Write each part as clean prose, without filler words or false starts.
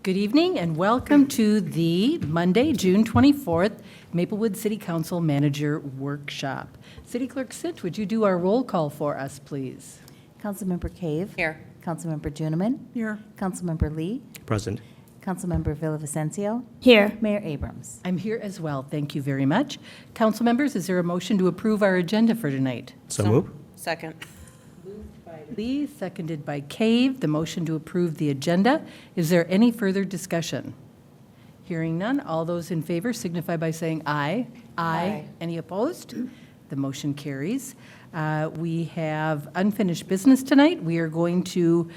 Good evening and welcome to the Monday, June 24th, Maplewood City Council Manager Workshop. City Clerk Sint, would you do our roll call for us, please? Councilmember Cave. Here. Councilmember Juniman. Here. Councilmember Lee. Present. Councilmember Villavicencio. Here. Mayor Abrams. I'm here as well. Thank you very much. Council members, is there a motion to approve our agenda for tonight? So move. Second. Lee, seconded by Cave, the motion to approve the agenda. Is there any further discussion? Hearing none, all those in favor signify by saying aye. Aye. Any opposed? The motion carries. We have unfinished business tonight. We are going to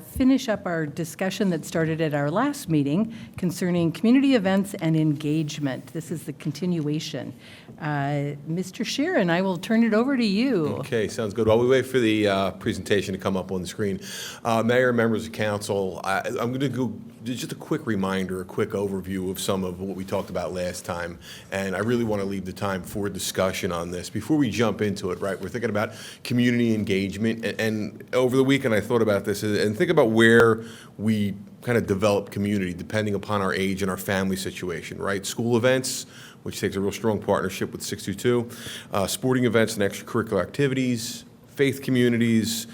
finish up our discussion that started at our last meeting concerning community events and engagement. This is the continuation. Mr. Sheeran, I will turn it over to you. Okay, sounds good. While we wait for the presentation to come up on the screen, Mayor, members of council, I'm going to go just a quick reminder, a quick overview of some of what we talked about last time, and I really want to leave the time for discussion on this. Before we jump into it, right, we're thinking about community engagement, and over the weekend I thought about this, and think about where we kind of develop community depending upon our age and our family situation, right? School events, which takes a real strong partnership with 622, sporting events and extracurricular activities, faith communities,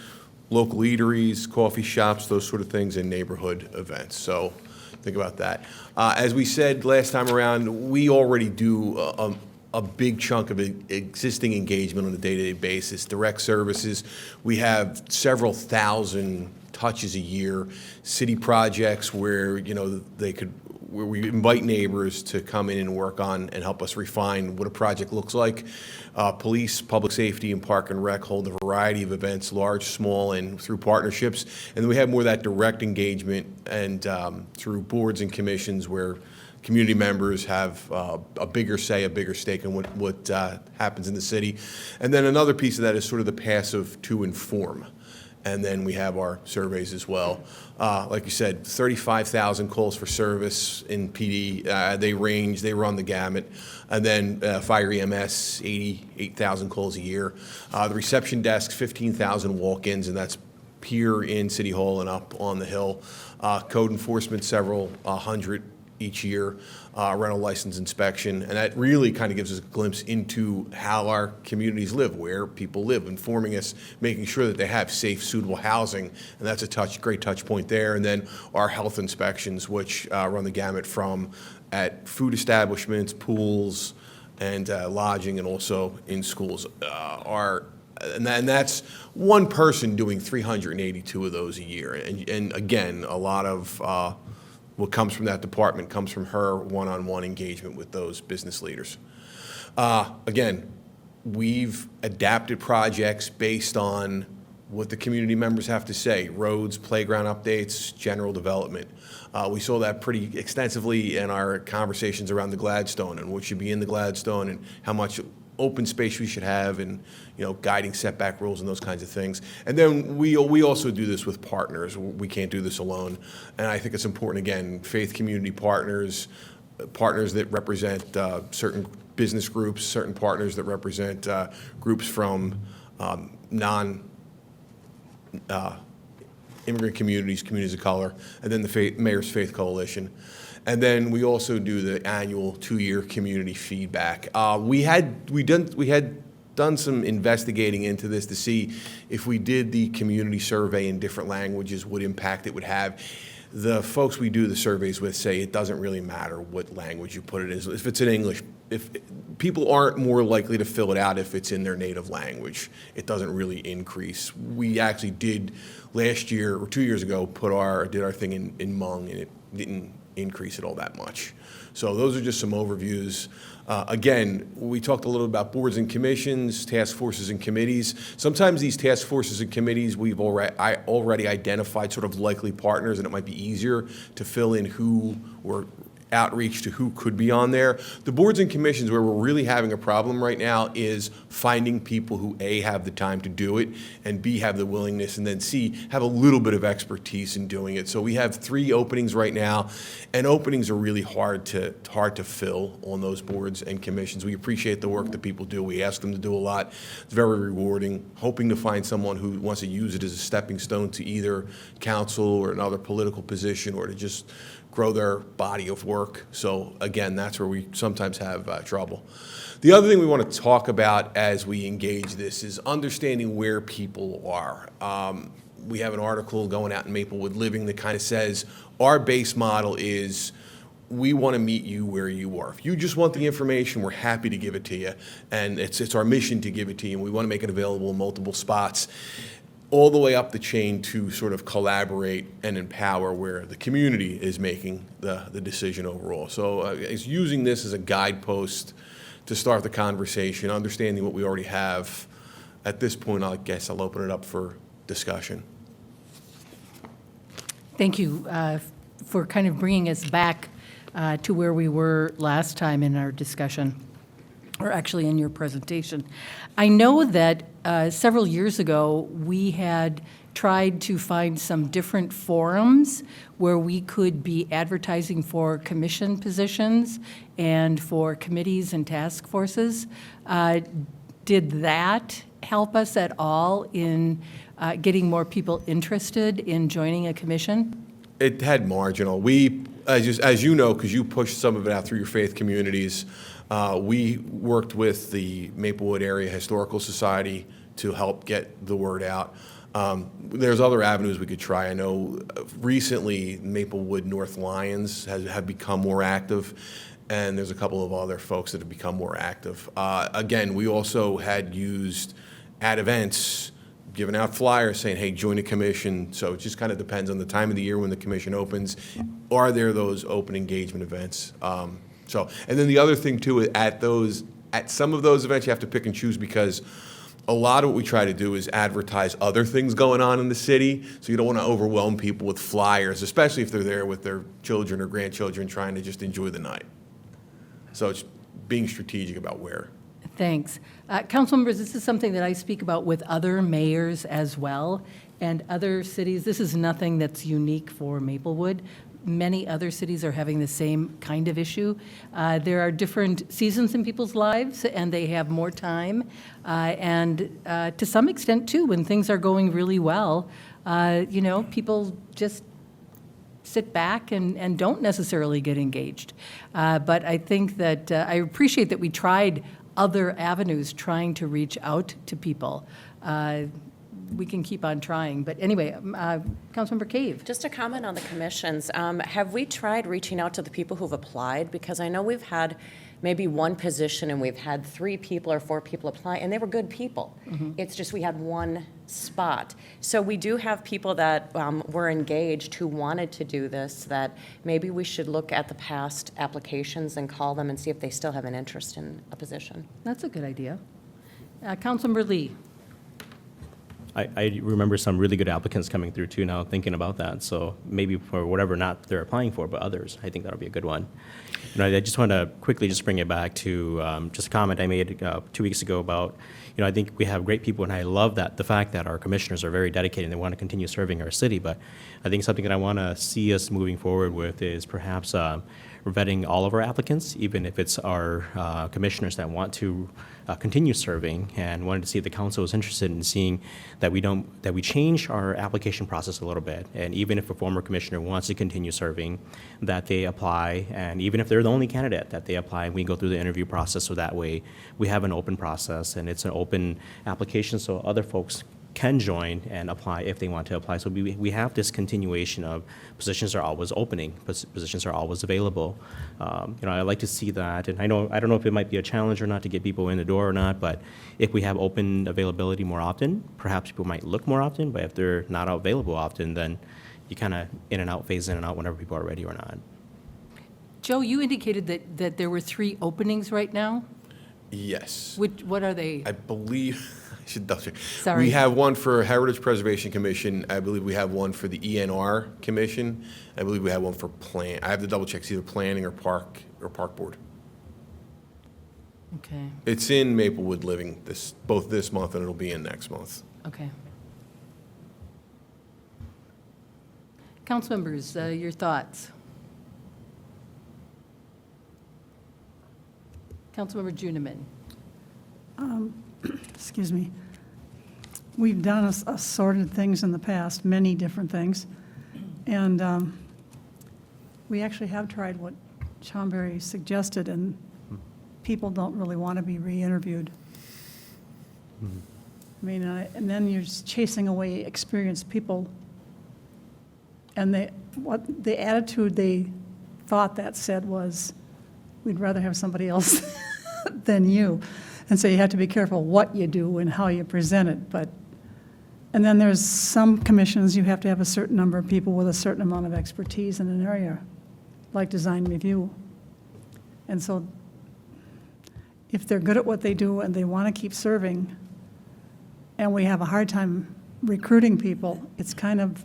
local eateries, coffee shops, those sort of things, and neighborhood events. So think about that. As we said last time around, we already do a big chunk of existing engagement on a day-to-day basis. Direct services, we have several thousand touches a year. City projects where, you know, where we invite neighbors to come in and work on and help us refine what a project looks like. Police, public safety, and park and rec hold a variety of events, large, small, and through partnerships. And then we have more of that direct engagement and through boards and commissions where community members have a bigger say, a bigger stake in what happens in the city. And then another piece of that is sort of the passive to inform. And then we have our surveys as well. Like you said, 35,000 calls for service in PD. They run the gamut. And then fire EMS, 88,000 calls a year. The reception desk, 15,000 walk-ins, and that's here in City Hall and up on the Hill. Code enforcement, several hundred each year, rental license inspection, and that really kind of gives us a glimpse into how our communities live, where people live, informing us, making sure that they have safe, suitable housing, and that's a great touch point there. And then our health inspections, which run the gamut from at food establishments, pools, and lodging, and also in schools. And that's one person doing 382 of those a year. And again, a lot of what comes from that department comes from her one-on-one engagement with those business leaders. Again, we've adapted projects based on what the community members have to say: roads, playground updates, general development. We saw that pretty extensively in our conversations around the Gladstone and what should be in the Gladstone and how much open space we should have, and, you know, guiding setback rules and those kinds of things. And then we also do this with partners. We can't do this alone. And I think it's important, again, faith community partners that represent certain business groups, certain partners that represent groups from immigrant communities of color, and then the Mayor's Faith Coalition. And then we also do the annual 2-year community feedback. We had done some investigating into this to see if we did the community survey in different languages, what impact it would have. The folks we do the surveys with say it doesn't really matter what language you put it in. If it's in English, if people aren't more likely to fill it out if it's in their native language, it doesn't really increase. We actually did last year or 2 years ago did our thing in Hmong, and it didn't increase it all that much. So those are just some overviews. Again, we talked a little about boards and commissions, task forces and committees. Sometimes these task forces and committees, we've already identified sort of likely partners, and it might be easier to fill in who we're outreach to who could be on there. The boards and commissions where we're really having a problem right now is finding people who, A, have the time to do it, and B, have the willingness, and then C, have a little bit of expertise in doing it. So we have 3 openings right now, and openings are really hard to fill on those boards and commissions. We appreciate the work that people do. We ask them to do a lot. It's very rewarding, hoping to find someone who wants to use it as a stepping stone to either council or another political position, or to just grow their body of work. So again, that's where we sometimes have trouble. The other thing we want to talk about as we engage this is understanding where people are. We have an article going out in Maplewood Living that kind of says our base model is we want to meet you where you are. If you just want the information, we're happy to give it to you. And it's our mission to give it to you, and we want to make it available in multiple spots, all the way up the chain to sort of collaborate and empower where the community is making the decision overall. So it's using this as a guidepost to start the conversation, understanding what we already have. At this point, I guess I'll open it up for discussion. Thank you for kind of bringing us back to where we were last time in our discussion, or actually in your presentation. I know that several years ago, we had tried to find some different forums where we could be advertising for commission positions and for committees and task forces. Did that help us at all in getting more people interested in joining a commission? It had marginal. We, as you know, because you pushed some of it out through your faith communities, we worked with the Maplewood Area Historical Society to help get the word out. There's other avenues we could try. I know recently Maplewood North Lions have become more active, and there's a couple of other folks that have become more active. Again, we also had used at events, giving out flyers saying, hey, join a commission. So it just kind of depends on the time of the year when the commission opens. Are there those open engagement events? And then the other thing too, at some of those events, you have to pick and choose, because a lot of what we try to do is advertise other things going on in the city. So you don't want to overwhelm people with flyers, especially if they're there with their children or grandchildren trying to just enjoy the night. So it's being strategic about where. Thanks. Council members, this is something that I speak about with other mayors as well, and other cities. This is nothing that's unique for Maplewood. Many other cities are having the same kind of issue. There are different seasons in people's lives, and they have more time. And to some extent, too, when things are going really well, people just sit back and don't necessarily get engaged. But I think that I appreciate that we tried other avenues trying to reach out to people. We can keep on trying. But anyway, Councilmember Cave. Just a comment on the commissions. Have we tried reaching out to the people who've applied? Because I know we've had maybe one position and we've had 3 people or 4 people apply, and they were good people. Mm-hmm. It's just we had one spot. So we do have people that were engaged who wanted to do this, that maybe we should look at the past applications and call them and see if they still have an interest in a position. That's a good idea. Councilmember Lee. I remember some really good applicants coming through too now, thinking about that. So maybe for whatever not they're applying for, but others, I think that'll be a good one. I just want to quickly just bring it back to just a comment I made 2 weeks ago about, I think we have great people, and I love the fact that our commissioners are very dedicated and they want to continue serving our city. But I think something that I want to see us moving forward with is perhaps vetting all of our applicants, even if it's our commissioners that want to continue serving, and wanted to see if the council is interested in seeing that we change our application process a little bit. And even if a former commissioner wants to continue serving, that they apply, and even if they're the only candidate, that they apply and we go through the interview process, so that way we have an open process and it's an open application so other folks can join and apply if they want to apply. So we have this continuation of positions are always opening, positions are always available. I like to see that, and I don't know if it might be a challenge or not to get people in the door or not, but if we have open availability more often, perhaps people might look more often, but if they're not available often, then you kind of phase in and out whenever people are ready or not. Joe, you indicated that there were 3 openings right now? Yes. What are they? I believe, should double check. Sorry. We have one for Heritage Preservation Commission. I believe we have one for the ENR Commission. I believe we have one for I have to double check. It's either planning or park board. Okay, It's in Maplewood Living both this month and it'll be in next month. okay. Council members, your thoughts? Councilmember Juniman. Excuse me. We've done assorted things in the past, many different things. And we actually have tried what Chonberry suggested, and people don't really want to be re-interviewed. I mean, and then you're just chasing away experienced people. And the attitude they thought that said was, we'd rather have somebody else than you. And so you have to be careful what you do and how you present it. And then there's some commissions, you have to have a certain number of people with a certain amount of expertise in an area, like design review. And so if they're good at what they do and they want to keep serving, and we have a hard time recruiting people, it's kind of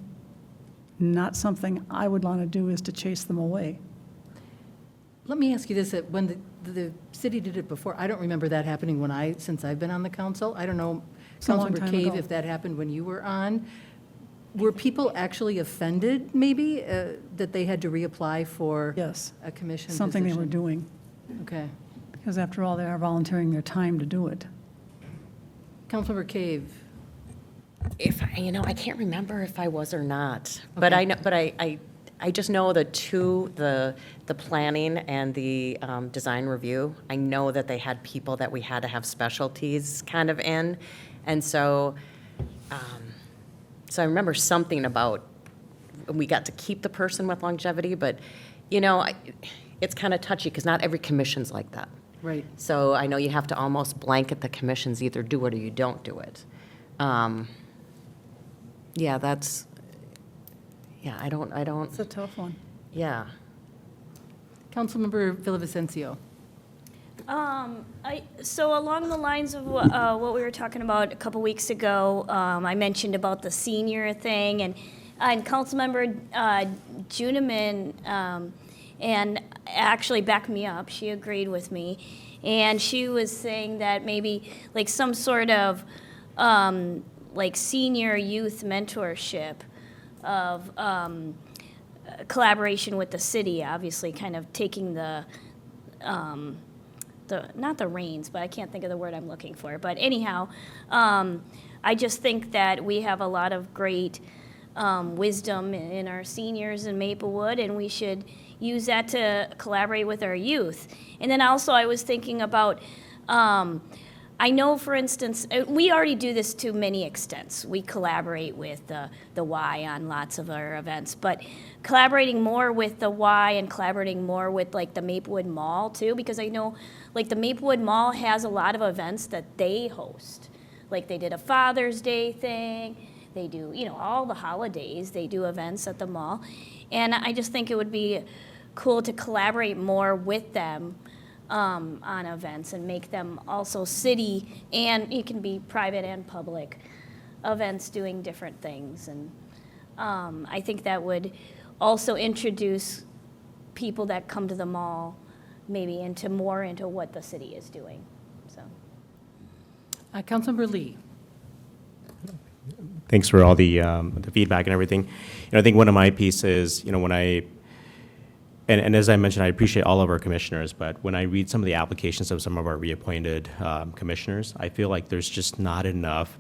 not something I would want to do, is to chase them away. Let me ask you this, that when the city did it before, I don't remember that happening since I've been on the council. I don't know, It's a long Councilmember time Cave, ago. if that happened when you were on. Were people actually offended, maybe, that they had to reapply for Yes, a commission position? something they were doing, Okay. because after all, they are volunteering their time to do it. Councilmember Cave. I can't remember if I was or not, but Okay. I know, but I just know the planning and the design review. I know that they had people that we had to have specialties kind of in, and so I remember something about we got to keep the person with longevity, but it's kind of touchy because not every commission's like that. Right. So I know you have to almost blanket the commissions, either do it or you don't do it. Yeah, I don't, It's a tough one. yeah. Councilmember Villavicencio. So along the lines of what we were talking about a couple weeks ago, I mentioned about the senior thing, and Councilmember Juniman and actually backed me up. She agreed with me, and she was saying that maybe like some sort of like senior youth mentorship of collaboration with the city, obviously kind of taking the not the reins, but I can't think of the word I'm looking for. But anyhow, I just think that we have a lot of great wisdom in our seniors in Maplewood, and we should use that to collaborate with our youth. And then also I was thinking about, I know, for instance, we already do this to many extents. We collaborate with the Y on lots of our events, but collaborating more with the Y and collaborating more with like the Maplewood Mall too, because I know like the Maplewood Mall has a lot of events that they host. Like they did a Father's Day thing, they do, all the holidays, they do events at the mall. And I just think it would be cool to collaborate more with them on events and make them also city, and it can be private and public events doing different things. And I think that would also introduce people that come to the mall maybe into what the city is doing, so. Councilmember Lee. Thanks for all the feedback and everything. I think one of my pieces, when and as I mentioned, I appreciate all of our commissioners, but when I read some of the applications of some of our reappointed commissioners, I feel like there's just not enough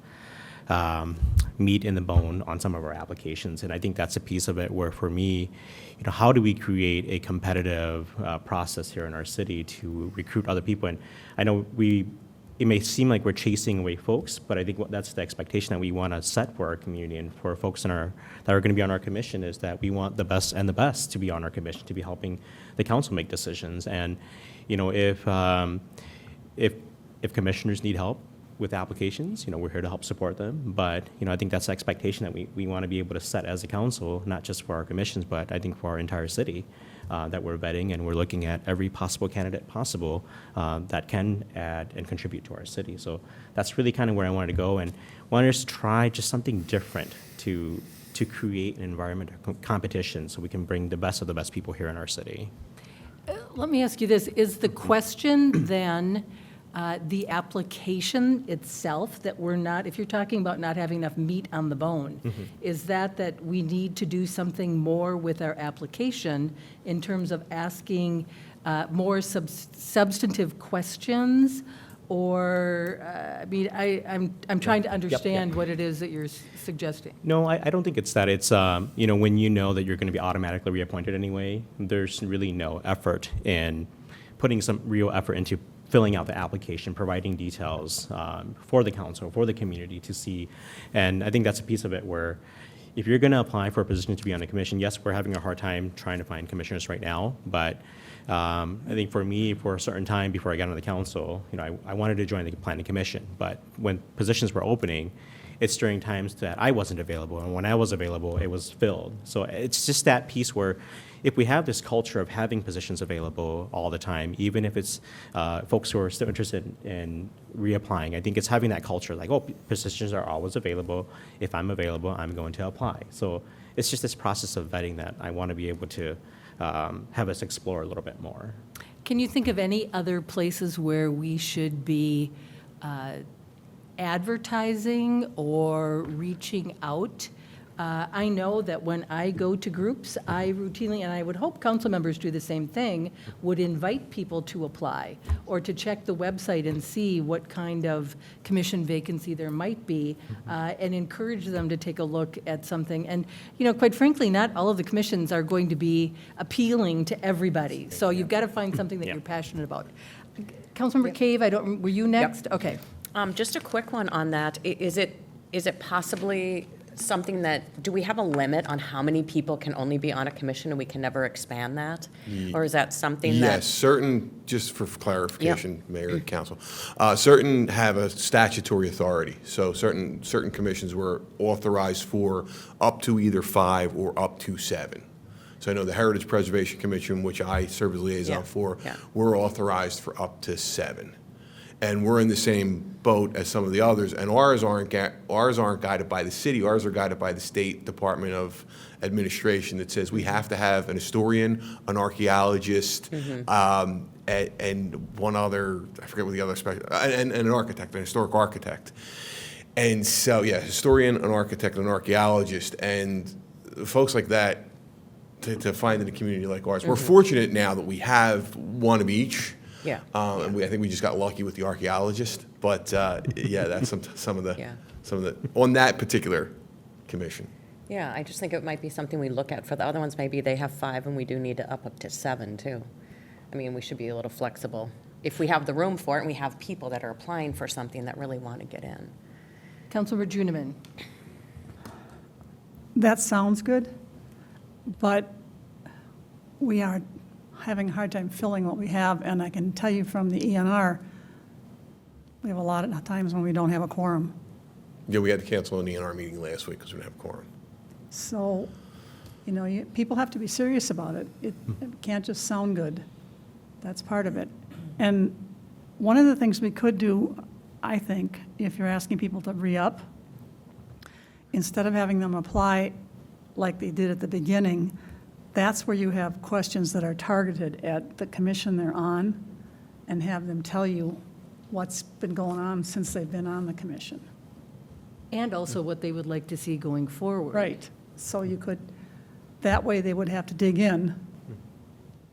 meat in the bone on some of our applications. And I think that's a piece of it where, for me, how do we create a competitive process here in our city to recruit other people? And I know it may seem like we're chasing away folks, but I think that's the expectation that we want to set for our community and for folks that are going to be on our commission, is that we want the best and the best to be on our commission, to be helping the council make decisions. And if commissioners need help with applications, we're here to help support them. But I think that's the expectation that we want to be able to set as a council, not just for our commissions, but I think for our entire city, that we're vetting, and we're looking at every possible candidate possible that can add and contribute to our city. So that's really kind of where I wanted to go, and wanted us to try just something different to create an environment of competition so we can bring the best of the best people here in our city. Let me ask you this, is the question then the application itself that we're not, if you're talking about not having enough meat on the bone, is that we need to do something more with our application in terms of asking more substantive questions? Or, I mean, I'm trying to understand what it is that you're suggesting. No, I don't think it's that. It's, when you know that you're going to be automatically reappointed anyway, there's really no effort in putting some real effort into filling out the application, providing details for the council, for the community to see. And I think that's a piece of it where if you're going to apply for a position to be on the commission, yes, we're having a hard time trying to find commissioners right now, but I think for me, for a certain time before I got on the council, I wanted to join the planning commission, but when positions were opening, it's during times that I wasn't available, and when I was available, it was filled. So it's just that piece where if we have this culture of having positions available all the time, even if it's folks who are still interested in reapplying, I think it's having that culture like, oh, positions are always available. If I'm available, I'm going to apply. So it's just this process of vetting that I want to be able to have us explore a little bit more. Can you think of any other places where we should be advertising or reaching out? I know that when I go to groups, I routinely, and I would hope council members do the same thing, would invite people to apply or to check the website and see what kind of commission vacancy there might be, and encourage them to take a look at something. And, quite frankly, not all of the commissions are going to be appealing to everybody. So you've got to find something that you're passionate about. Councilmember Cave, were you next? Okay. Just a quick one on that. Is it possibly something that, do we have a limit on how many people can only be on a commission and we can never expand that? Or is that something that? Yes, certain, just for clarification, Mayor and Council, certain have a statutory authority. So certain commissions were authorized for up to either 5 or up to 7. So I know the Heritage Preservation Commission, which I serve as liaison for, we're authorized for up to 7. And we're in the same boat as some of the others, and ours aren't guided by the city. Ours are guided by the State Department of Administration that says we have to have an historian, an archaeologist, and one other, I forget what the other and an architect, an historic architect. And so, historian, an architect, an archaeologist, and folks like that to find in a community like ours. We're fortunate now that we have one of each. Yeah. And I think we just got lucky with the archaeologist, but that's some of the on that particular commission. Yeah, I just think it might be something we look at. For the other ones, maybe they have 5 and we do need to up to 7 too. I mean, we should be a little flexible. If we have the room for it and we have people that are applying for something that really want to get in. Councilmember Juniman. That sounds good, but we are having a hard time filling what we have, and I can tell you from the ENR, we have a lot of times when we don't have a quorum. Yeah, we had to cancel an ENR meeting last week because we didn't have a quorum. So, people have to be serious about it. It can't just sound good. That's part of it. And one of the things we could do, I think, if you're asking people to re-up, instead of having them apply like they did at the beginning, that's where you have questions that are targeted at the commission they're on and have them tell you what's been going on since they've been on the commission. And also what they would like to see going forward. Right. So you could, that way they would have to dig in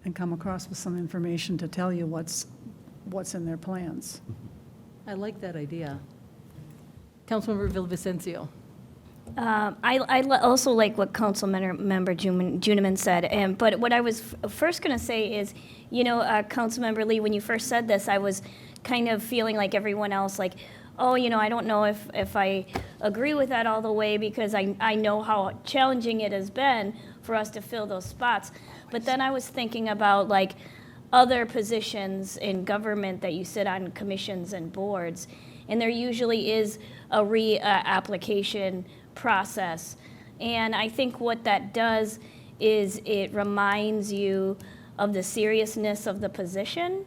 and come across with some information to tell you what's in their plans. I like that idea. Councilmember Villavicencio. I also like what Councilmember Juniman said, but what I was first going to say is, Councilmember Lee, when you first said this, I was kind of feeling like everyone else, like, oh, I don't know if I agree with that all the way because I know how challenging it has been for us to fill those spots. But then I was thinking about like other positions in government that you sit on commissions and boards, and there usually is a re-application process. And I think what that does is it reminds you of the seriousness of the position.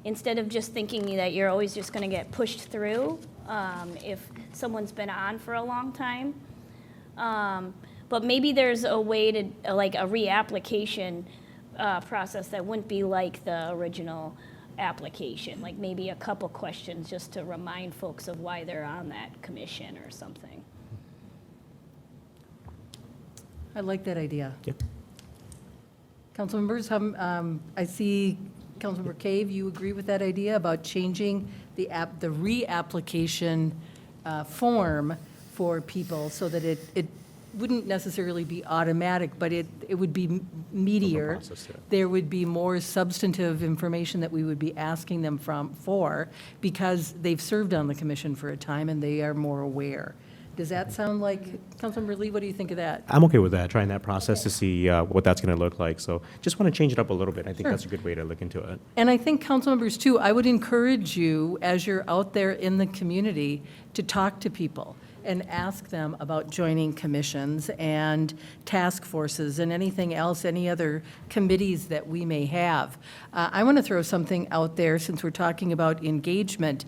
Instead of just thinking that you're always just going to get pushed through if someone's been on for a long time. But maybe there's a way to, like a reapplication process that wouldn't be like the original application, like maybe a couple questions just to remind folks of why they're on that commission or something. I like that idea. Yep. Council members, I see Councilmember Cave, you agree with that idea about changing the reapplication form for people so that it wouldn't necessarily be automatic, but it would be meatier. process to it. There would be more substantive information that we would be asking them for because they've served on the commission for a time and they are more aware. Does that sound like, Councilmember Lee, what do you think of that? I'm okay with that, trying that process to see what that's going to look like. So just want to change it up a little bit. I think that's a good way to look into it. And I think council members too, I would encourage you, as you're out there in the community, to talk to people and ask them about joining commissions and task forces and anything else, any other committees that we may have. I want to throw something out there since we're talking about engagement.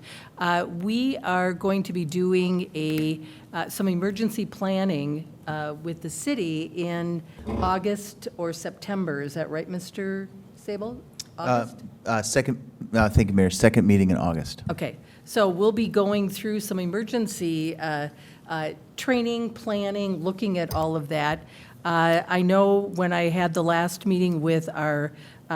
We are going to be doing some emergency planning with the city in August or September. Is that right, Mr. Sable? August? Thank you, Mayor. Second meeting in August. Okay, so we'll be going through some emergency training, planning, looking at all of that. I know when I had the last meeting with our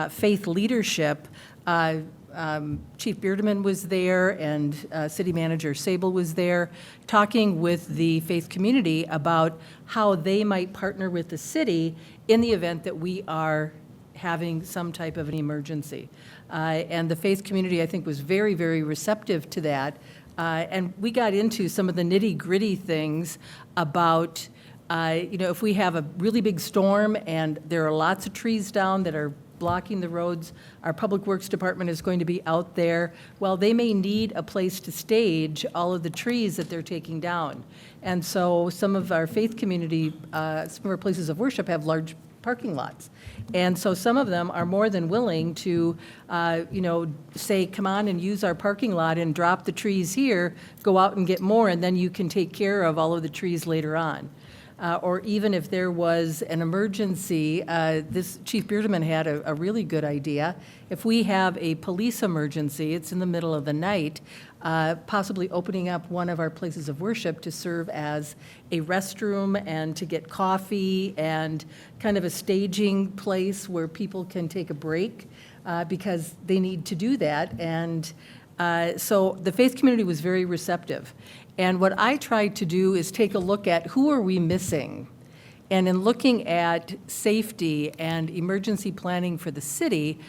faith leadership, Chief Beardeman was there and City Manager Sable was there, talking with the faith community about how they might partner with the city in the event that we are having some type of an emergency. And the faith community, I think, was very, very receptive to that. And we got into some of the nitty-gritty things about, if we have a really big storm and there are lots of trees down that are blocking the roads, our Public Works Department is going to be out there. Well, they may need a place to stage all of the trees that they're taking down. And so some of our faith community, some of our places of worship have large parking lots. And so some of them are more than willing to, say, come on and use our parking lot and drop the trees here, go out and get more, and then you can take care of all of the trees later on. Or even if there was an emergency, this Chief Beardeman had a really good idea. If we have a police emergency, it's in the middle of the night, possibly opening up one of our places of worship to serve as a restroom and to get coffee and kind of a staging place where people can take a break because they need to do that. And so the faith community was very receptive. And what I tried to do is take a look at who are we missing? And in looking at safety and emergency planning for the city,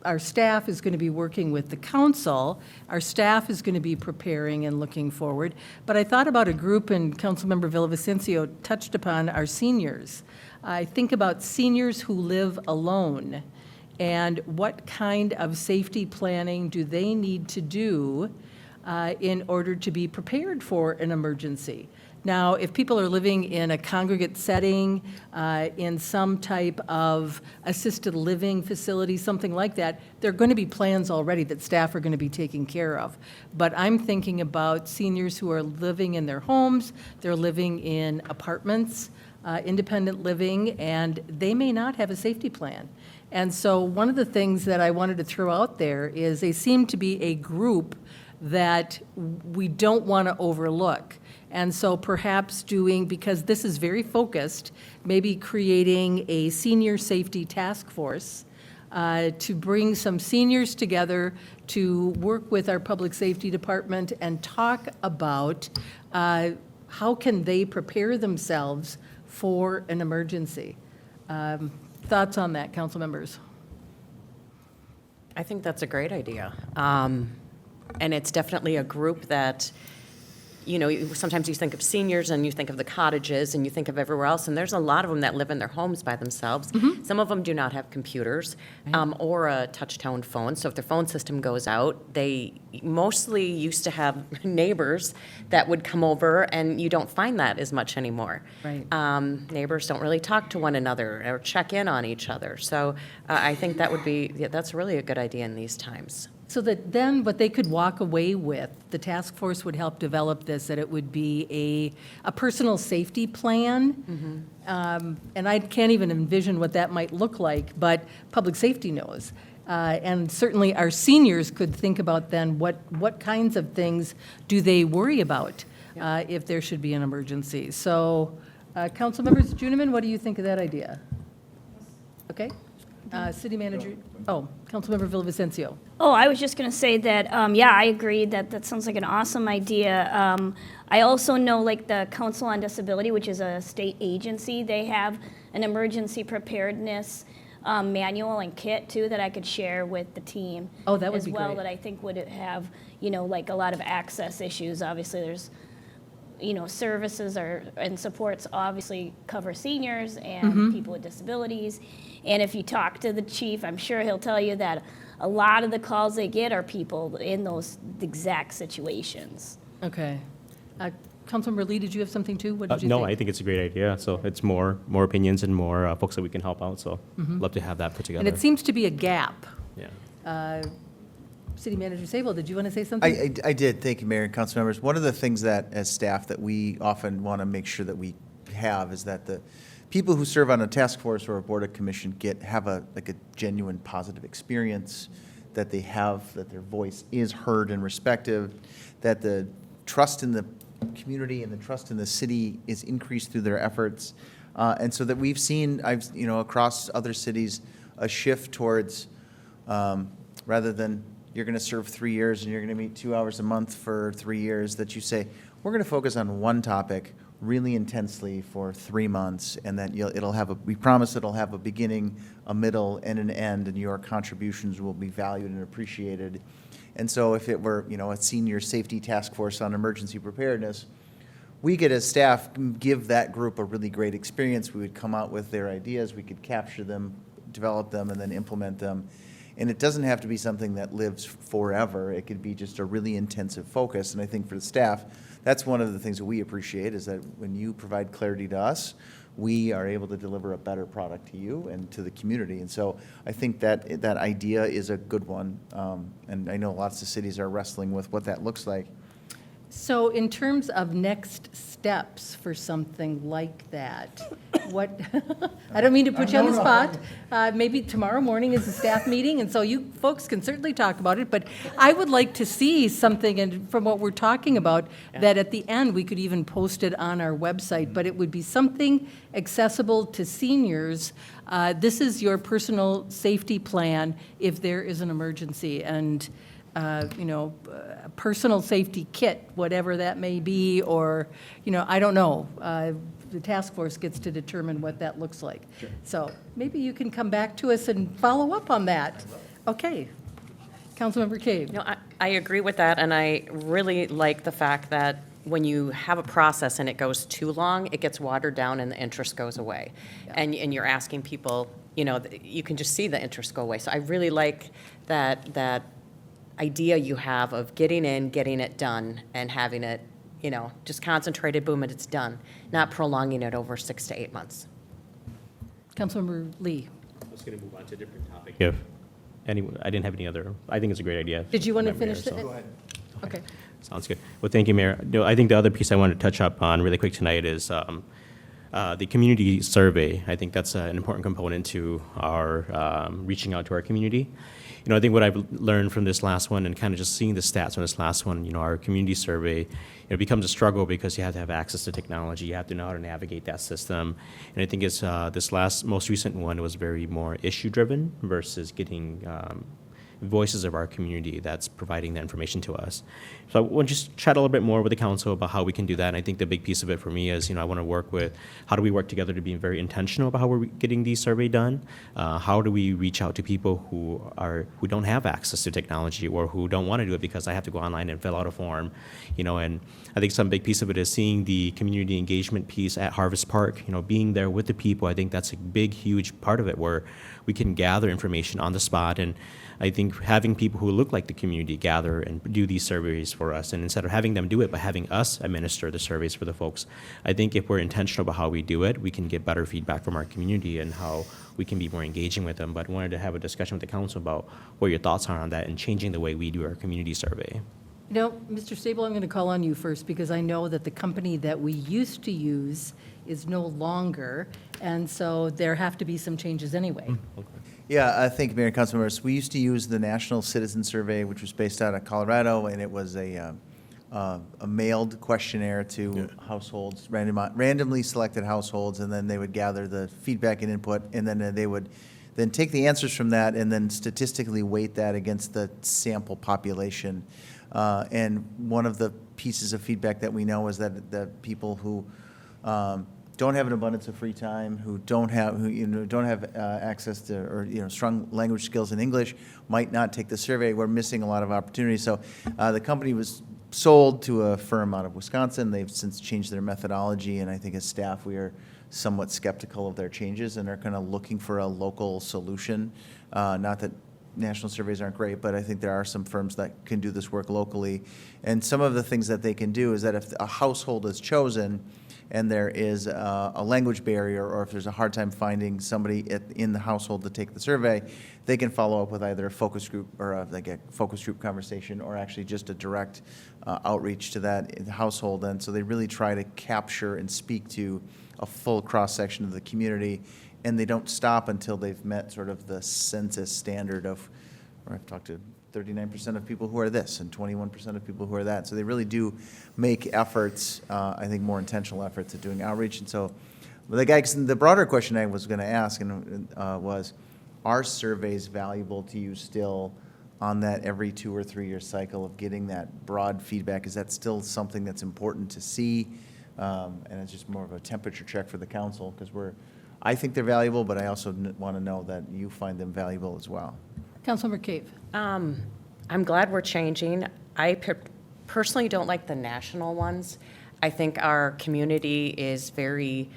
our staff is going to be working with the council. Our staff is going to be preparing and looking forward. But I thought about a group, and Councilmember Villavicencio touched upon our seniors. I think about seniors who live alone and what kind of safety planning do they need to do in order to be prepared for an emergency. Now, if people are living in a congregate setting, in some type of assisted living facility, something like that, there are going to be plans already that staff are going to be taking care of. But I'm thinking about seniors who are living in their homes, they're living in apartments, independent living, and they may not have a safety plan. And so one of the things that I wanted to throw out there is they seem to be a group that we don't want to overlook. And so perhaps because this is very focused, maybe creating a senior safety task force to bring some seniors together to work with our public safety department and talk about how can they prepare themselves for an emergency. Thoughts on that, council members? I think that's a great idea. And it's definitely a group that, sometimes you think of seniors and you think of the cottages and you think of everywhere else, and there's a lot of them that live in their homes by themselves. Some of them do not have computers or a touch-tone phone, so if their phone system goes out, they mostly used to have neighbors that would come over, and you don't find that as much anymore. Right. Neighbors don't really talk to one another or check in on each other, so I think that's really a good idea in these times. So that then what they could walk away with, the task force would help develop this, that it would be a personal safety plan. And I can't even envision what that might look like, but public safety knows. And certainly our seniors could think about then what kinds of things do they worry about if there should be an emergency. So, council members, Juniman, what do you think of that idea? Okay. City Manager, Councilmember Villavicencio. Oh, I was just going to say that, yeah, I agree that that sounds like an awesome idea. I also know, like, the Council on Disability, which is a state agency, they have an emergency preparedness manual and kit, too, that I could share with the team. Oh, that would be as well, great. that I think would have, like, a lot of access issues. Obviously, there's, services and supports obviously cover seniors and people with disabilities. And if you talk to the chief, I'm sure he'll tell you that a lot of the calls they get are people in those exact situations. Okay. Councilmember Lee, did you have something too? What did you No, think? I think it's a great idea. So it's more opinions and more folks that we can help out. So love to have that put together. And it seems to be a gap. Yeah. City Manager Sable, did you want to say something? I did, thank you, Mayor and council members. One of the things that, as staff, that we often want to make sure that we have is that the people who serve on a task force or a board of commission have a genuine positive experience, that they have, that their voice is heard and respected, that the trust in the community and the trust in the city is increased through their efforts. And so that we've seen, across other cities, a shift towards, rather than you're going to serve 3 years and you're going to meet 2 hours a month for 3 years, that you say, we're going to focus on one topic really intensely for 3 months, and then we promise it'll have a beginning, a middle, and an end, and your contributions will be valued and appreciated. And so if it were, a senior safety task force on emergency preparedness, we could, as staff, give that group a really great experience. We would come out with their ideas, we could capture them, develop them, and then implement them. And it doesn't have to be something that lives forever. It could be just a really intensive focus. And I think for the staff, that's one of the things that we appreciate, is that when you provide clarity to us, we are able to deliver a better product to you and to the community. And so I think that idea is a good one. And I know lots of cities are wrestling with what that looks like. So in terms of next steps for something like that, what, I don't mean to put you on the spot. Maybe tomorrow morning is a staff meeting, and so you folks can certainly talk about it, but I would like to see something, and from what we're talking about, that at the end, we could even post it on our website, but it would be something accessible to seniors. This is your personal safety plan if there is an emergency, and a personal safety kit, whatever that may be, or, I don't know. The task force gets to determine what that looks like. Sure. So maybe you can come back to us and follow up on that. Okay. Councilmember Cave. No, I agree with that, and I really like the fact that when you have a process and it goes too long, it gets watered down and the interest goes away. Yeah. And you're asking people, you can just see the interest go away. So I really like that idea you have of getting in, getting it done, and having it, just concentrated, boom, and it's done, not prolonging it over 6 to 8 months. Councilmember Lee. I was going to move on to a different topic. If I didn't have any other, I think it's a great idea. Did you want to Madam Mayor, finish it? so- Go ahead. Okay. Sounds good. Well, thank you, Mayor. No, I think the other piece I wanted to touch up on really quick tonight is the community survey. I think that's an important component to our reaching out to our community. I think what I've learned from this last one and kind of just seeing the stats on this last one, our community survey, it becomes a struggle because you have to have access to technology. You have to know how to navigate that system. And I think it's this most recent one was very more issue-driven versus getting voices of our community that's providing that information to us. So I want to just chat a little bit more with the council about how we can do that. And I think the big piece of it for me is, I want to work with, how do we work together to be very intentional about how we're getting these survey done? How do we reach out to people who don't have access to technology or who don't want to do it because I have to go online and fill out a form, and I think some big piece of it is seeing the community engagement piece at Harvest Park, being there with the people. I think that's a big, huge part of it where we can gather information on the spot. And I think having people who look like the community gather and do these surveys for us, and instead of having them do it, but having us administer the surveys for the folks, I think if we're intentional about how we do it, we can get better feedback from our community and how we can be more engaging with them. But I wanted to have a discussion with the council about what your thoughts are on that and changing the way we do our community survey. Mr. Sable, I'm going to call on you first because I know that the company that we used to use is no longer, and so there have to be some changes anyway. Yeah, I think, Mayor and council members, we used to use the National Citizen Survey, which was based out of Colorado, and it was a mailed questionnaire to households, randomly selected households, and then they would gather the feedback and input, and then they would then take the answers from that and then statistically weight that against the sample population. And one of the pieces of feedback that we know is that the people who don't have an abundance of free time, who don't have access to or strong language skills in English, might not take the survey. We're missing a lot of opportunities. So the company was sold to a firm out of Wisconsin. They've since changed their methodology, and I think as staff we are somewhat skeptical of their changes and are kind of looking for a local solution. Not that national surveys aren't great, but I think there are some firms that can do this work locally. And some of the things that they can do is that if a household is chosen and there is a language barrier, or if there's a hard time finding somebody in the household to take the survey, they can follow up with either a focus group or a focus group conversation, or actually just a direct outreach to that household. And so they really try to capture and speak to a full cross-section of the community, and they don't stop until they've met sort of the census standard of, or I've talked to 39% of people who are this and 21% of people who are that. So they really do make efforts, I think more intentional efforts at doing outreach. And so the broader question I was going to ask was, are surveys valuable to you still on that every 2 or 3 year cycle of getting that broad feedback? Is that still something that's important to see? And it's just more of a temperature check for the council, because I think they're valuable, but I also want to know that you find them valuable as well. Councilmember Cave. I'm glad we're changing. I personally don't like the national ones. I think our community is very,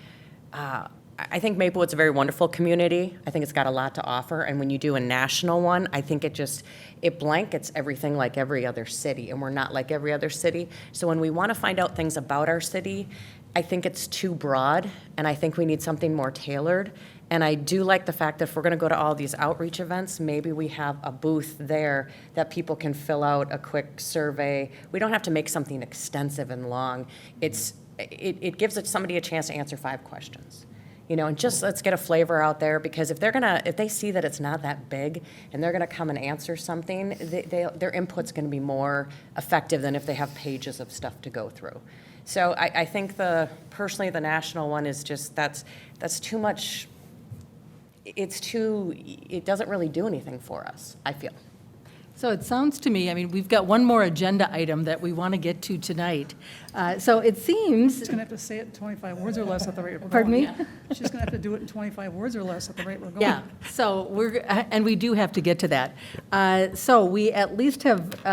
I think Maplewood's a very wonderful community. I think it's got a lot to offer, and when you do a national one, I think it blankets everything like every other city, and we're not like every other city. So when we want to find out things about our city, I think it's too broad, and I think we need something more tailored. And I do like the fact that if we're going to go to all these outreach events, maybe we have a booth there that people can fill out a quick survey. We don't have to make something extensive and long. It gives somebody a chance to answer 5 questions. And just let's get a flavor out there, because if they see that it's not that big and they're gonna come and answer something, their input's gonna be more effective than if they have pages of stuff to go through. So I think personally the national one is just, that's too much. It doesn't really do anything for us, I feel. So it sounds to me, we've got one more agenda item that we want to get to tonight. So it seems. She's going to have to say it in 25 words or less at the rate we're going. Pardon me? She's going to have to do it in 25 words or less at the rate we're going. Yeah, so and we do have to get to that. So we at least have,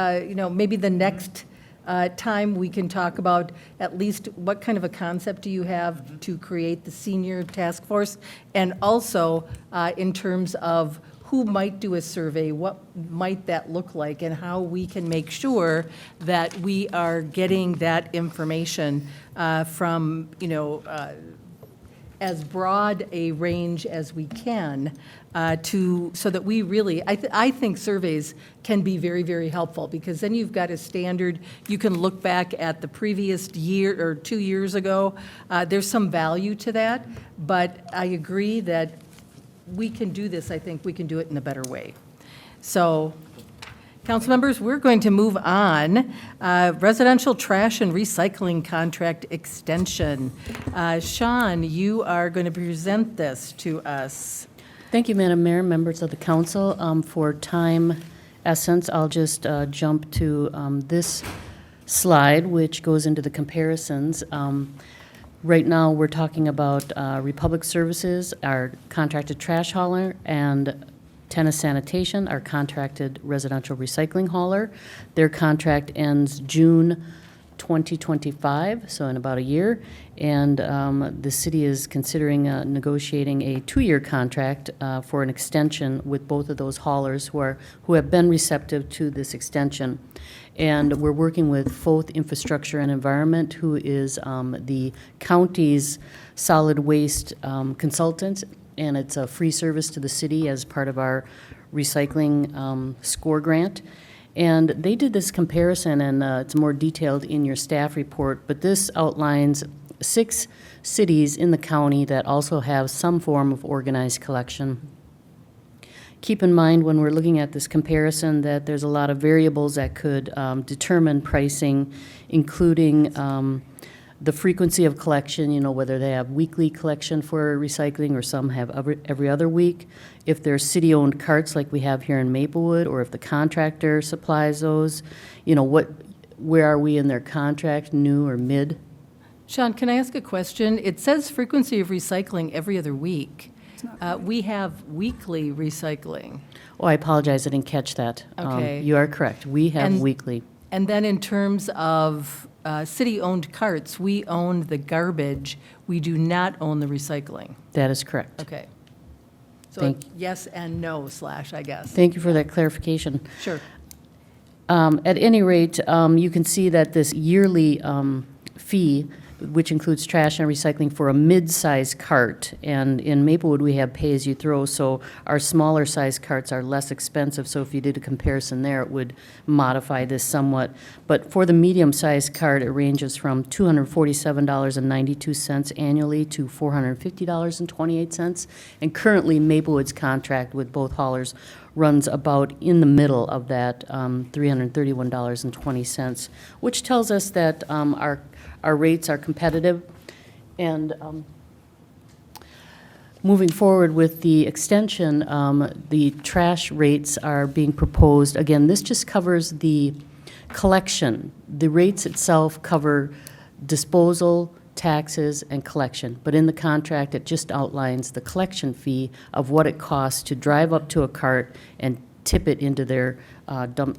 maybe the next time we can talk about at least what kind of a concept do you have to create the senior task force? And also in terms of who might do a survey, what might that look like, and how we can make sure that we are getting that information from, as broad a range as we can so that we really, I think surveys can be very, very helpful, because then you've got a standard. You can look back at the previous year or 2 years ago. There's some value to that, but I agree that we can do this. I think we can do it in a better way. So, council members, we're going to move on. Residential trash and recycling contract extension. Sean, you are going to present this to us. Thank you, Madam Mayor, members of the council, for time essence, I'll just jump to this slide, which goes into the comparisons. Right now, we're talking about Republic Services, our contracted trash hauler, and Tennis Sanitation, our contracted residential recycling hauler. Their contract ends June 2025, so in about a year. And the city is considering negotiating a 2-year contract for an extension with both of those haulers who have been receptive to this extension. And we're working with Foth Infrastructure and Environment, who is the county's solid waste consultant, and it's a free service to the city as part of our recycling score grant. And they did this comparison, and it's more detailed in your staff report, but this outlines 6 cities in the county that also have some form of organized collection. Keep in mind when we're looking at this comparison that there's a lot of variables that could determine pricing, including the frequency of collection, whether they have weekly collection for recycling or some have every other week, if they're city-owned carts like we have here in Maplewood, or if the contractor supplies those, where are we in their contract, new or mid? Sean, can I ask a question? It says frequency of recycling every other week. We have weekly recycling. Oh, I apologize, I didn't catch that. Okay. You are correct, we have And- weekly. And then in terms of city-owned carts, we own the garbage. We do not own the recycling. That is correct. Okay. So Thank- yes and no / I guess. Thank you for that clarification. Sure. At any rate, you can see that this yearly fee, which includes trash and recycling for a mid-size cart, and in Maplewood, we have pay-as-you-throw, so our smaller size carts are less expensive, so if you did a comparison there, it would modify this somewhat. But for the medium-sized cart, it ranges from $247.92 annually to $450.28, and currently, Maplewood's contract with both haulers runs about in the middle of that $331.20, which tells us that our rates are competitive. And moving forward with the extension, the trash rates are being proposed. Again, this just covers the collection. The rates itself cover disposal, taxes, and collection. But in the contract, it just outlines the collection fee of what it costs to drive up to a cart and tip it into their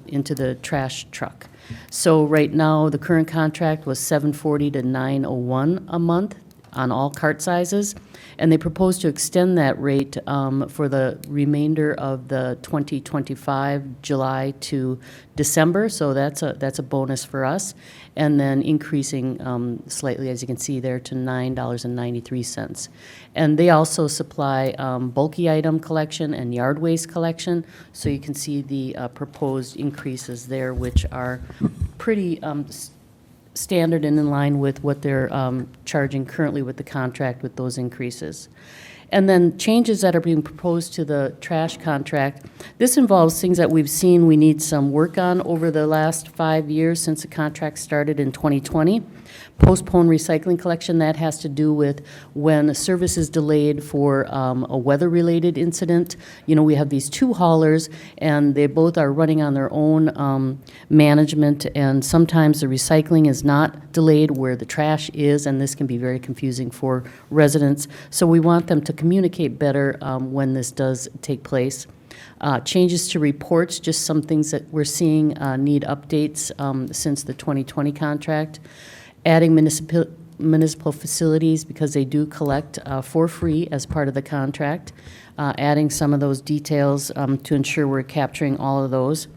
into the trash truck. So right now, the current contract was $740 to $901 a month on all cart sizes, and they propose to extend that rate for the remainder of the 2025, July to December, so that's a bonus for us, and then increasing slightly, as you can see there, to $9.93. And they also supply bulky item collection and yard waste collection, so you can see the proposed increases there, which are pretty standard and in line with what they're charging currently with the contract with those increases. And then changes that are being proposed to the trash contract. This involves things that we've seen we need some work on over the last 5 years since the contract started in 2020. Postponed recycling collection, that has to do with when a service is delayed for a weather-related incident. We have these 2 haulers, and they both are running on their own management, and sometimes the recycling is not delayed where the trash is, and this can be very confusing for residents. So we want them to communicate better when this does take place. Changes to reports, just some things that we're seeing need updates since the 2020 contract. Adding municipal facilities because they do collect for free as part of the contract. Adding some of those details to ensure we're capturing all of those.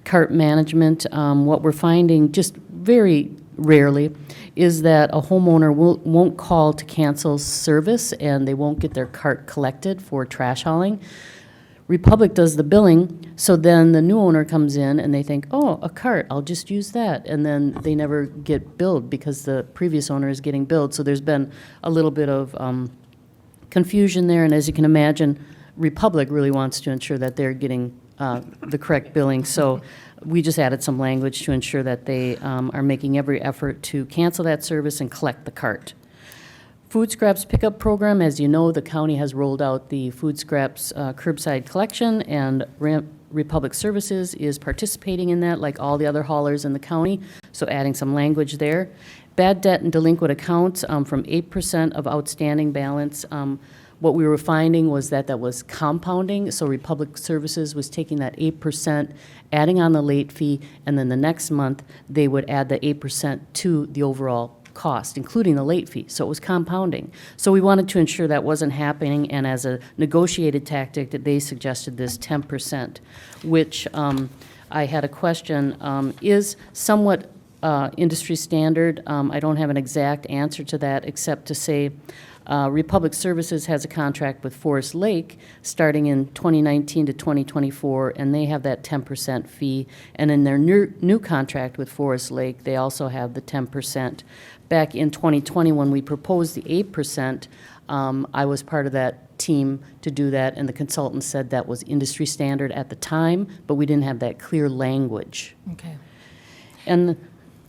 Cart management, what we're finding just very rarely is that a homeowner won't call to cancel service and they won't get their cart collected for trash hauling. Republic does the billing, so then the new owner comes in and they think, oh, a cart, I'll just use that. And then they never get billed because the previous owner is getting billed. So there's been a little bit of confusion there. And as you can imagine, Republic really wants to ensure that they're getting the correct billing. So we just added some language to ensure that they are making every effort to cancel that service and collect the cart. Food scraps pickup program, as you know, the county has rolled out the food scraps curbside collection and Republic Services is participating in that, like all the other haulers in the county, so adding some language there. Bad debt and delinquent accounts, from 8% of outstanding balance, what we were finding was that that was compounding, so Republic Services was taking that 8%, adding on the late fee, and then the next month, they would add the 8% to the overall cost, including the late fee, so it was compounding. So we wanted to ensure that wasn't happening, and as a negotiated tactic, that they suggested this 10%, which I had a question, is somewhat industry standard. I don't have an exact answer to that, except to say Republic Services has a contract with Forest Lake starting in 2019 to 2024, and they have that 10% fee. And in their new contract with Forest Lake, they also have the 10%. Back in 2020, when we proposed the 8%, I was part of that team to do that, and the consultant said that was industry standard at the time, but we didn't have that clear language. Okay. And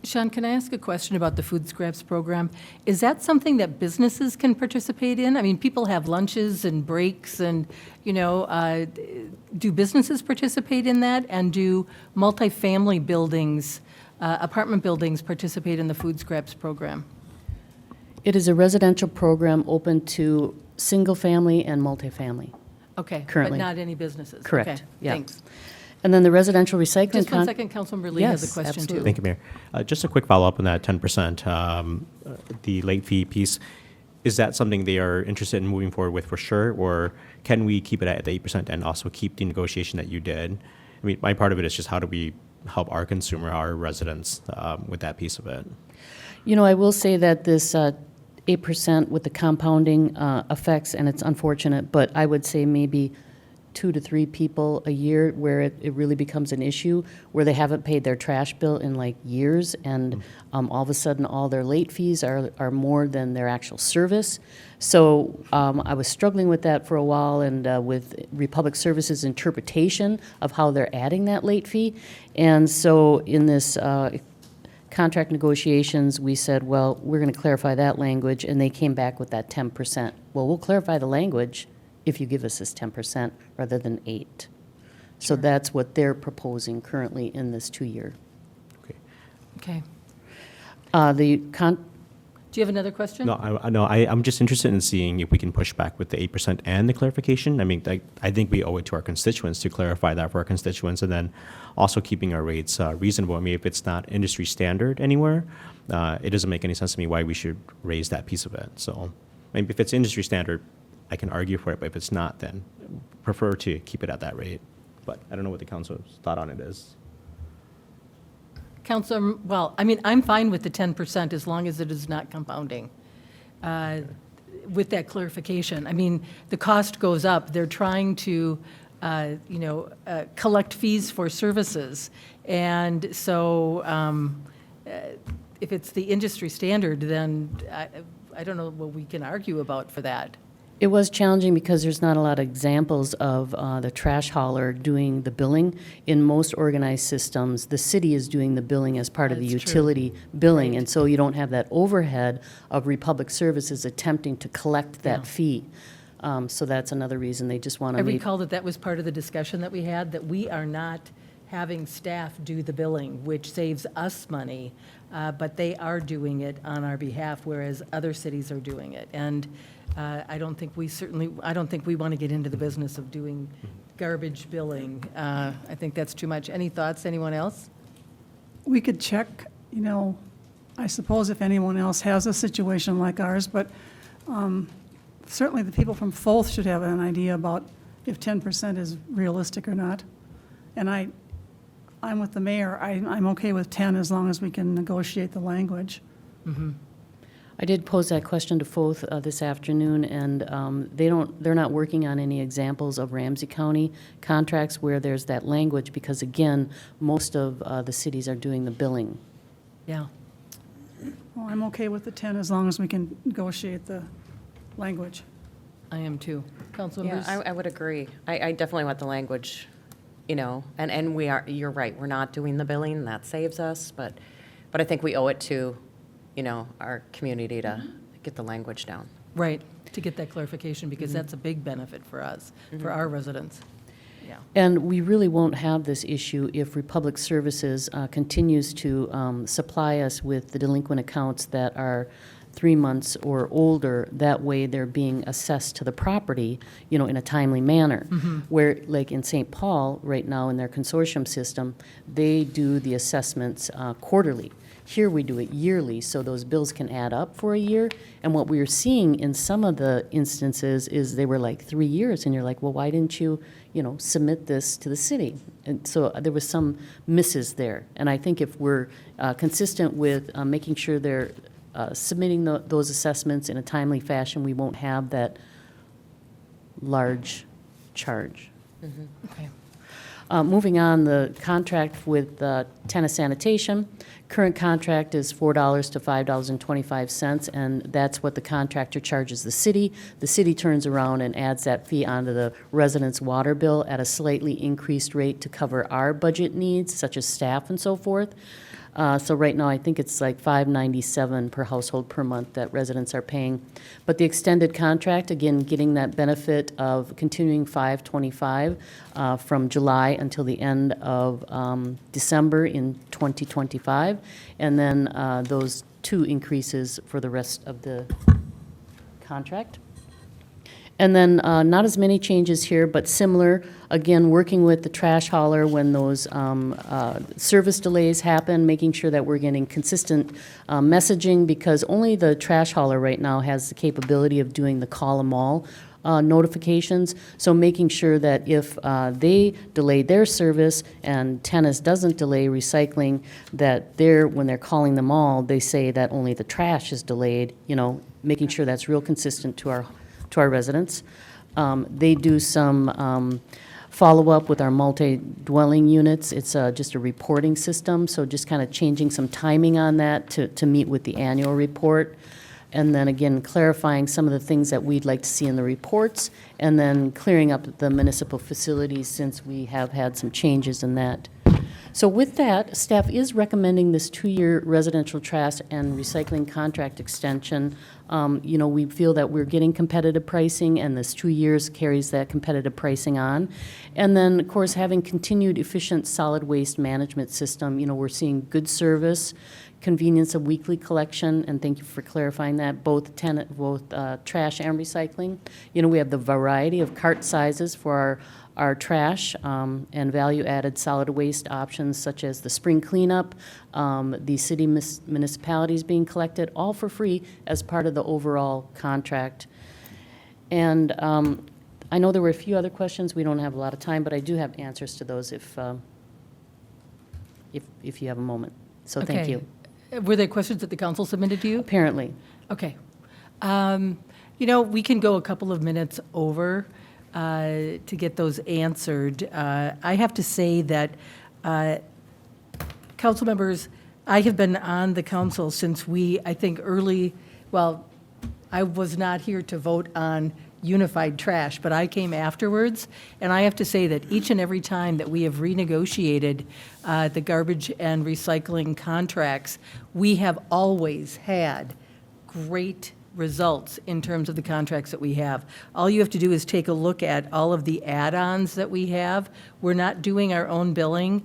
Sean, can I ask a question about the food scraps program? Is that something that businesses can participate in? I mean, people have lunches and breaks and, do businesses participate in that? And do multifamily buildings, apartment buildings participate in the food scraps program? it is a residential program open to single-family and multifamily. Okay. Currently. But not any businesses? Correct, Okay, yeah. thanks. And then the residential recycling. Just one second, Councilmember Lee has a Yes, question, too. absolutely. Thank you, Mayor. Just a quick follow-up on that 10%, the late fee piece. Is that something they are interested in moving forward with for sure, or can we keep it at the 8% and also keep the negotiation that you did? I mean, my part of it is just how do we help our consumer, our residents, with that piece of it? You know, I will say that this 8% with the compounding effects, and it's unfortunate, but I would say maybe 2 to 3 people a year where it really becomes an issue, where they haven't paid their trash bill in like years, and all of a sudden all their late fees are more than their actual service. So I was struggling with that for a while, and with Republic Services' interpretation of how they're adding that late fee. And so in this contract negotiations, we said, well, we're going to clarify that language, and they came back with that 10%. Well, we'll clarify the language if you give us this 10% rather than 8%. So that's what they're proposing currently in this 2-year. Okay. Okay. Do you have another question? No, I'm just interested in seeing if we can push back with the 8% and the clarification. I mean, I think we owe it to our constituents to clarify that for our constituents, and then also keeping our rates reasonable. I mean, if it's not industry standard anywhere, it doesn't make any sense to me why we should raise that piece of it. So maybe if it's industry standard, I can argue for it, but if it's not, then prefer to keep it at that rate. But I don't know what the council's thought on it is. Councilor, well, I mean, I'm fine with the 10% as long as it is not compounding. With that clarification, I mean, the cost goes up. They're trying to, collect fees for services. And so if it's the industry standard, then I don't know what we can argue about for that. It was challenging because there's not a lot of examples of the trash hauler doing the billing. In most organized systems, the city is doing the billing as part of the That's true. utility billing. Right. And so you don't have that overhead of Republic Services attempting to collect that Yeah. fee. So that's another reason they just want I to make. recall that was part of the discussion that we had, that we are not having staff do the billing, which saves us money, but they are doing it on our behalf, whereas other cities are doing it. And I don't think we want to get into the business of doing garbage billing. I think that's too much. Any thoughts, anyone else? We could check, I suppose if anyone else has a situation like ours, but certainly the people from Foth should have an idea about if 10% is realistic or not. And I'm with the mayor. I'm okay with 10 as long as we can negotiate the language. I did pose that question to Foth this afternoon, and they're not working on any examples of Ramsey County contracts where there's that language, because again, most of the cities are doing the billing. Yeah. Well, I'm okay with the 10 as long as we can negotiate the language. I am too. Council members? Yeah, I would agree. I definitely want the language, and you're right, we're not doing the billing, that saves us, but I think we owe it to, our community to get the language down. Right, to get that clarification, because that's a big benefit for us, for our residents. Yeah. Yeah. And we really won't have this issue if Republic Services continues to supply us with the delinquent accounts that are 3 months or older. That way, they're being assessed to the property, you know, in a timely manner. Where, like in St. Paul, right now in their consortium system, they do the assessments quarterly. Here, we do it yearly, so those bills can add up for a year. And what we are seeing in some of the instances is they were like 3 years, and you're like, well, why didn't you, you know, submit this to the city? And so there was some misses there. And I think if we're consistent with making sure they're submitting those assessments in a timely fashion, we won't have that large charge. Okay. Moving on, the contract with Tennis Sanitation. Current contract is $4 to $5.25, and that's what the contractor charges the city. The city turns around and adds that fee onto the resident's water bill at a slightly increased rate to cover our budget needs, such as staff and so forth. So right now, I think it's like $5.97 per household per month that residents are paying. But the extended contract, again, getting that benefit of continuing $5.25 from July until the end of December in 2025, and then those 2 increases for the rest of the contract. And then not as many changes here, but similar, again, working with the trash hauler when those service delays happen, making sure that we're getting consistent messaging, because only the trash hauler right now has the capability of doing the call 'em all notifications. So making sure that if they delay their service and Tennis doesn't delay recycling, that when they're calling them all, they say that only the trash is delayed, you know, making sure that's real consistent to our residents. They do some follow-up with our multi-dwelling units. It's just a reporting system, so just kind of changing some timing on that to meet with the annual report. And then again, clarifying some of the things that we'd like to see in the reports, and then clearing up the municipal facilities since we have had some changes in that. So with that, staff is recommending this 2-year residential trash and recycling contract extension. You know, we feel that we're getting competitive pricing, and this 2 years carries that competitive pricing on. And then, of course, having continued efficient solid waste management system, you know, we're seeing good service, convenience of weekly collection, and thank you for clarifying that, both trash and recycling. You know, we have the variety of cart sizes for our trash and value-added solid waste options such as the spring cleanup, the city municipalities being collected, all for free as part of the overall contract. And I know there were a few other questions. We don't have a lot of time, but I do have answers to those if you have a moment. So thank Okay. you. Were there questions that the council submitted to you? Apparently. Okay. You know, we can go a couple of minutes over to get those answered. I have to say that, council members, I have been on the council since I think I was not here to vote on unified trash, but I came afterwards, and I have to say that each and every time that we have renegotiated the garbage and recycling contracts, we have always had great results in terms of the contracts that we have. All you have to do is take a look at all of the add-ons that we have. We're not doing our own billing.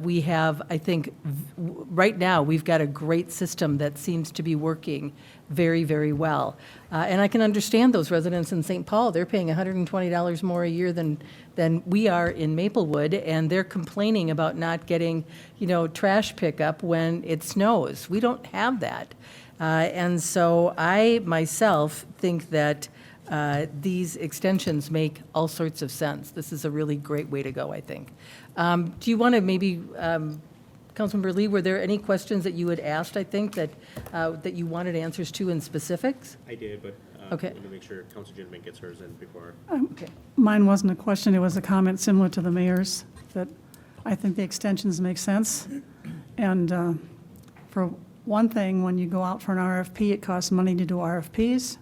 We have, I think, right now, we've got a great system that seems to be working very, very well. And I can understand those residents in St. Paul. They're paying $120 more a year than we are in Maplewood, and they're complaining about not getting, you know, trash pickup when it snows. We don't have that. And so I myself think that these extensions make all sorts of sense. This is a really great way to go, I think. Do you want to maybe, Councilmember Lee, were there any questions that you had asked, I think, that you wanted answers to in specifics? I did, but Okay. I want to make sure Council Gentleman gets hers in before. Okay. Mine wasn't a question, it was a comment similar to the mayor's, that I think the extensions make sense. And for one thing, when you go out for an RFP, it costs money to do RFPs.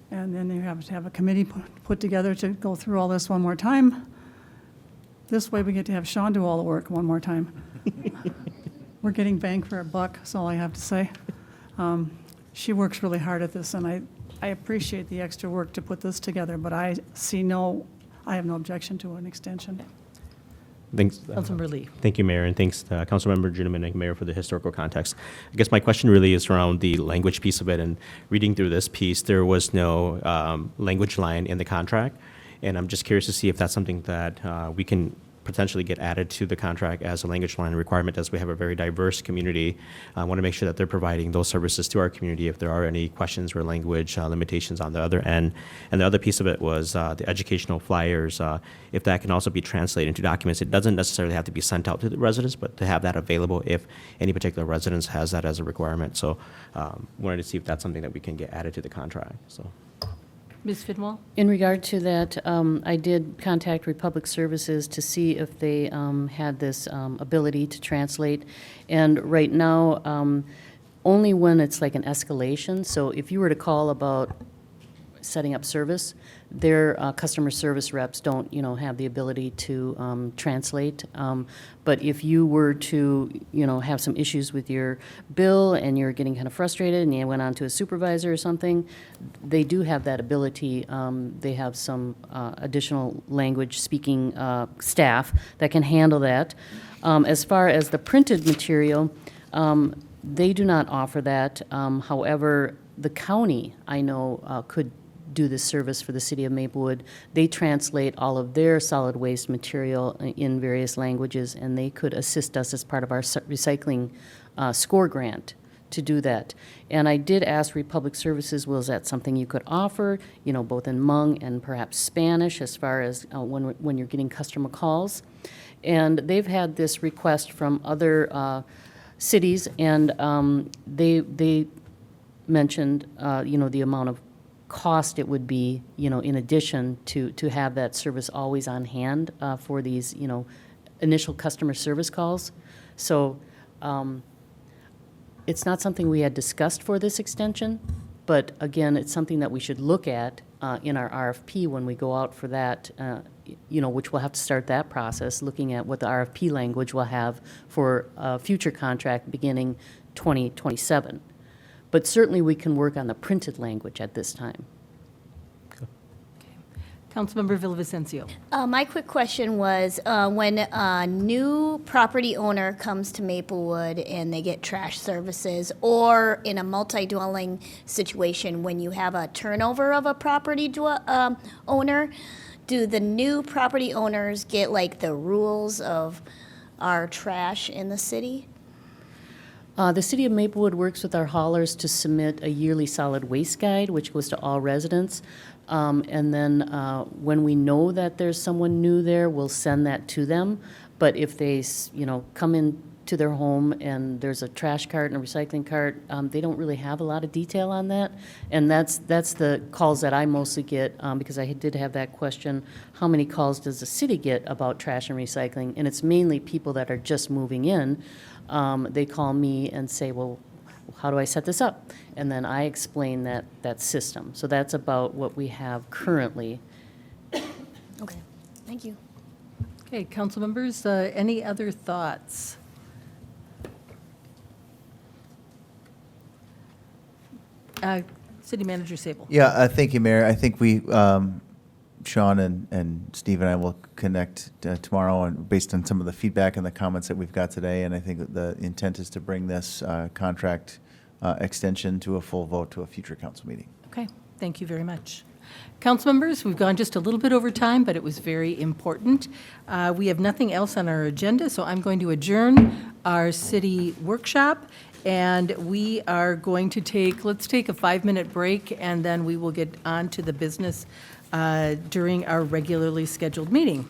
And then you have to have a committee put together to go through all this one more time. This way, we get to have Sean do all the work one more time. We're getting bang for our buck, that's all I have to say. She works really hard at this, and I appreciate the extra work to put this together, but I I have no objection to an extension. Thanks. Councilmember Lee. Thank you, Mayor, and thanks to Councilmember Juniman and Mayor for the historical context. I guess my question really is around the language piece of it, and reading through this piece, there was no language line in the contract, and I'm just curious to see if that's something that we can potentially get added to the contract as a language line requirement, as we have a very diverse community. I want to make sure that they're providing those services to our community if there are any questions or language limitations on the other end. And the other piece of it was the educational flyers, if that can also be translated into documents. It doesn't necessarily have to be sent out to the residents, but to have that available if any particular residence has that as a requirement. So wanted to see if that's something that we can get added to the contract. So. Ms. Fidwell? In regard to that, I did contact Republic Services to see if they had this ability to translate. And right now, only when it's like an escalation. So if you were to call about setting up service, their customer service reps don't, have the ability to translate. But if you were to, have some issues with your bill and you're getting kind of frustrated and you went on to a supervisor or something, they do have that ability. They have some additional language speaking staff that can handle that. As far as the printed material, they do not offer that. However, the county, I know, could do this service for the city of Maplewood. They translate all of their solid waste material in various languages, and they could assist us as part of our recycling score grant to do that. And I did ask Republic Services, was that something you could offer, both in Hmong and perhaps Spanish, as far as when you're getting customer calls. And they've had this request from other cities, and they mentioned, the amount of cost it would be, in addition to have that service always on hand for these, initial customer service calls. So it's not something we had discussed for this extension, but again, it's something that we should look at in our RFP when we go out for that, which we'll have to start that process, looking at what the RFP language will have for a future contract beginning 2027. But certainly we can work on the printed language at this time. Councilmember Villavicencio. My quick question was, when a new property owner comes to Maplewood and they get trash services, or in a multi-dwelling situation, when you have a turnover of a property owner, do the new property owners get like the rules of our trash in the city? The City of Maplewood works with our haulers to submit a yearly solid waste guide, which goes to all residents. And then when we know that there's someone new there, we'll send that to them. But if they, come in to their home and there's a trash cart and a recycling cart, they don't really have a lot of detail on that. And that's the calls that I mostly get, because I did have that question, how many calls does the city get about trash and recycling? And it's mainly people that are just moving in. They call me and say, well, how do I set this up? And then I explain that system. So that's about what we have currently. Okay, thank you. Okay, council members, any other thoughts? City Manager Sable. Yeah, thank you, Mayor. I think we, Sean and Steve and I will connect tomorrow and based on some of the feedback and the comments that we've got today. And I think that the intent is to bring this contract extension to a full vote to a future council meeting. Okay, thank you very much. Council members, we've gone just a little bit over time, but it was very important. We have nothing else on our agenda, so I'm going to adjourn our city workshop, and we are going to let's take a 5-minute break, and then we will get on to the business during our regularly scheduled meeting.